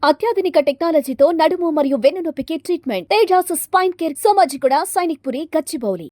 అత్యాధునిక టెక్నాలజీతో నడుము మరియు వెన్నునొప్పికి treatment Tejas spine care Somajiguda Sainikpuri Gachibowli.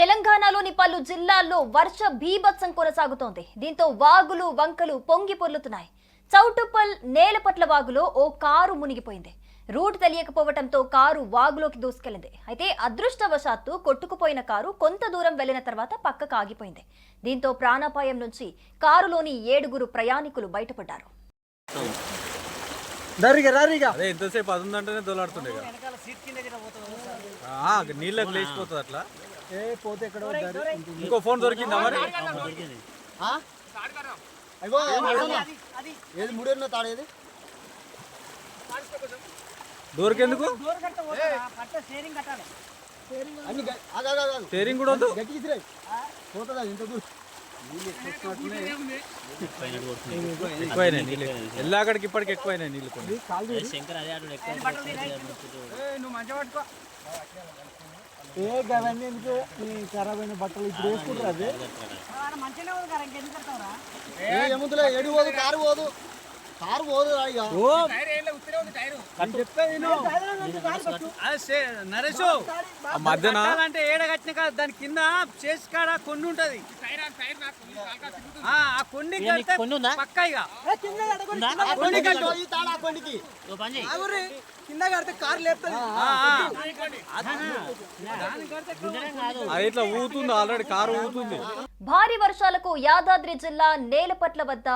తెలంగాణలోని పలు జిల్లాల్లో వర్ష బీభత్సం కొనసాగుతోంది. దీంతో వాగులు వంకలు పొంగి పొర్లుతున్నాయి. చౌటుప్పల్ నేలపట్ల వాగులో ఓ కారు మునిగిపోయింది. రూట్ తెలియకపోవడంతో కారు వాగులోకి దూసుకెళ్లింది. అయితే అదృష్టవశాత్తు కొట్టుకుపోయిన కారు కొంత దూరం వెళ్లిన తర్వాత పక్కకు ఆగిపోయింది. దీంతో ప్రాణాపాయం నుంచి కారులోని 7 ప్రయాణికులు బయటపడ్డారు. ఇంకో ఫోన్ దొరికిందా మరి? దొరికేందుకు స్టీరింగ్ కూడా ఎక్కువైనాయి నీళ్ళు. ఎల్లాకడికి ఇప్పటికి ఎక్కువైనాయి నీళ్ళు. కొన్ని ఖరాబ్ అయిన బట్టలు ఇప్పుడు వేసుకుంటారు. ఎడు పోదు కారు పోదు కారు పోదు. నరేష్ మధ్యన అంటే ఏడ కట్టిన కాదు, దాని కింద చేసి కాడ కొన్ని ఉంటది. ఆ కొన్ని పక్కా కింద కడితే కారు లేపుతుంది. ఇట్లా ఊతుంది, ఆల్రెడీ కారు ఊతుంది. భారీ వర్షాలకు యాదాద్రి జిల్లా నేలపట్ల వద్ద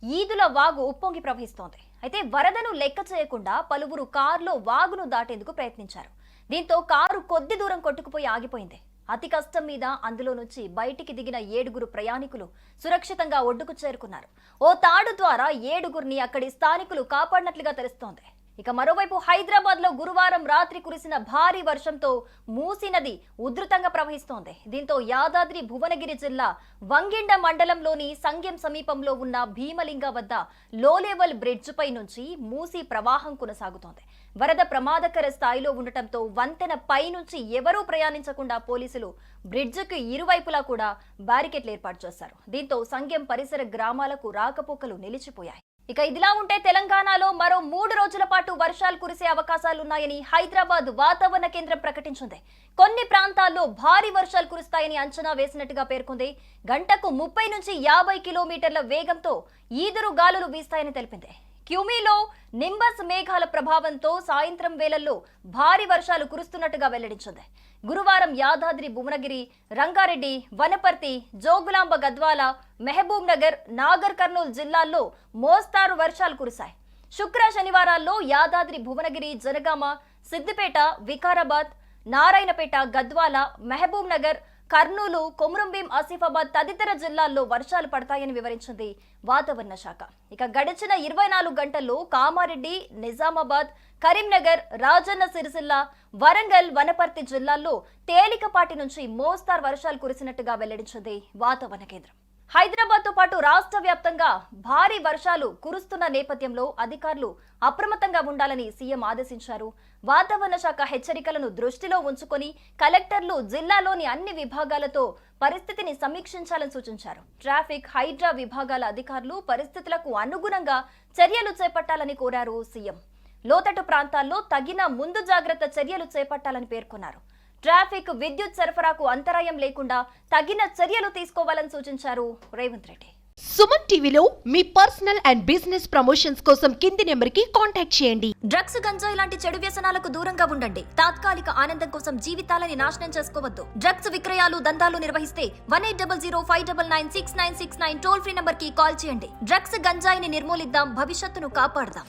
ఈదుల వాగు ఉప్పొంగి ప్రవహిస్తోంది. అయితే వరదను లెక్క చేయకుండా పలువురు కారులో వాగును దాటేందుకు ప్రయత్నించారు. దీంతో కారు కొద్ది దూరం కొట్టుకుపోయి ఆగిపోయింది. అతి కష్టం మీద అందులో నుంచి బయటికి దిగిన 7 ప్రయాణికులు సురక్షితంగా ఒడ్డుకు చేరుకున్నారు. ఓ తాడు ద్వారా 7 అక్కడి స్థానికులు కాపాడినట్లుగా తెలుస్తోంది. ఇక మరోవైపు హైదరాబాద్ లో గురువారం రాత్రి కురిసిన భారీ వర్షంతో మూసీ నది ఉధృతంగా ప్రవహిస్తోంది. దీంతో యాదాద్రి భువనగిరి జిల్లా వంగిండ మండలంలోని సంగెం సమీపంలో ఉన్న భీమలింగ వద్ద లో లెవెల్ బ్రిడ్జ్ పై నుంచి మూసీ ప్రవాహం కొనసాగుతోంది. వరద ప్రమాదకర స్థాయిలో ఉండటంతో వంతెన పై నుంచి ఎవరూ ప్రయాణించకుండా పోలీసులు బ్రిడ్జికి ఇరువైపులా కూడా బ్యారికేడ్లు ఏర్పాటు చేశారు. దీంతో సంగెం పరిసర గ్రామాలకు రాకపోకలు నిలిచిపోయాయి. ఇక ఇదిలా ఉంటే తెలంగాణలో మరో 3 రోజుల పాటు వర్షాలు కురిసే అవకాశాలున్నాయని హైదరాబాద్ వాతావరణ కేంద్రం ప్రకటించింది. కొన్ని ప్రాంతాల్లో భారీ వర్షాలు కురుస్తాయని అంచనా వేసినట్టుగా పేర్కొంది. గంటకు 30 నుంచి 50 కిలోమీటర్ల వేగంతో ఈదురు గాలులు వీస్తాయని తెలిపింది. క్యూమీలో నింబస్ మేఘాల ప్రభావంతో సాయంత్రం వేళల్లో భారీ వర్షాలు కురుస్తున్నట్టుగా వెల్లడించింది. గురువారం యాదాద్రి భువనగిరి, రంగారెడ్డి, వనపర్తి, జోగులాంబ గద్వాల, మహబూబ్ నగర్, నాగర్ కర్నూల్ జిల్లాల్లో మోస్తారు వర్షాలు కురిశాయి. శుక్ర శనివారాల్లో యాదాద్రి భువనగిరి, జనగామ, సిద్దిపేట, వికారాబాద్, నారాయణపేట, గద్వాల, మహబూబ్ నగర్, కర్నూలు, కొమురంభీం, ఆసిఫాబాద్ తదితర జిల్లాల్లో వర్షాలు పడతాయని వివరించింది వాతావరణ శాఖ. ఇక గడిచిన 24 గంటల్లో కామారెడ్డి, నిజామాబాద్, కరీంనగర్, రాజన్న సిరిసిల్ల, వరంగల్, వనపర్తి జిల్లాల్లో తేలికపాటి నుంచి మోస్తారు వర్షాలు కురిసినట్టుగా వెల్లడించింది వాతావరణ కేంద్రం. హైదరాబాద్ తో పాటు రాష్ట్ర వ్యాప్తంగా భారీ వర్షాలు కురుస్తున్న నేపథ్యంలో అధికారులు అప్రమత్తంగా ఉండాలని సీఎం ఆదేశించారు. వాతావరణ శాఖ హెచ్చరికలను దృష్టిలో ఉంచుకొని కలెక్టర్లు జిల్లాలోని అన్ని విభాగాలతో పరిస్థితిని సమీక్షించాలని సూచించారు. ట్రాఫిక్, హైడ్రా విభాగాల అధికారులు పరిస్థితులకు అనుగుణంగా చర్యలు చేపట్టాలని కోరారు సీఎం. లోతట్టు ప్రాంతాల్లో తగిన ముందు జాగ్రత్త చర్యలు చేపట్టాలని పేర్కొన్నారు. ట్రాఫిక్, విద్యుత్ సరఫరాకు అంతరాయం లేకుండా తగిన చర్యలు తీసుకోవాలని సూచించారు రేవంత్ రెడ్డి. సుమన్ టీవీలో మీ పర్సనల్ అండ్ బిజినెస్ ప్రమోషన్స్ కోసం కింది నెంబర్కి కాంటాక్ట్ చేయండి. డ్రగ్స్, గంజాయి లాంటి చెడు వ్యసనాలకు దూరంగా ఉండండి. తాత్కాలిక ఆనందం కోసం జీవితాలని నాశనం చేసుకోవద్దు. డ్రగ్స్ విక్రయాలు, దందాలు నిర్వహిస్తే 1800599696 టోల్ ఫ్రీ నంబర్ కి కాల్ చేయండి. డ్రగ్స్, గంజాయిని నిర్మూలిద్దాం, భవిష్యత్తును కాపాడదాం.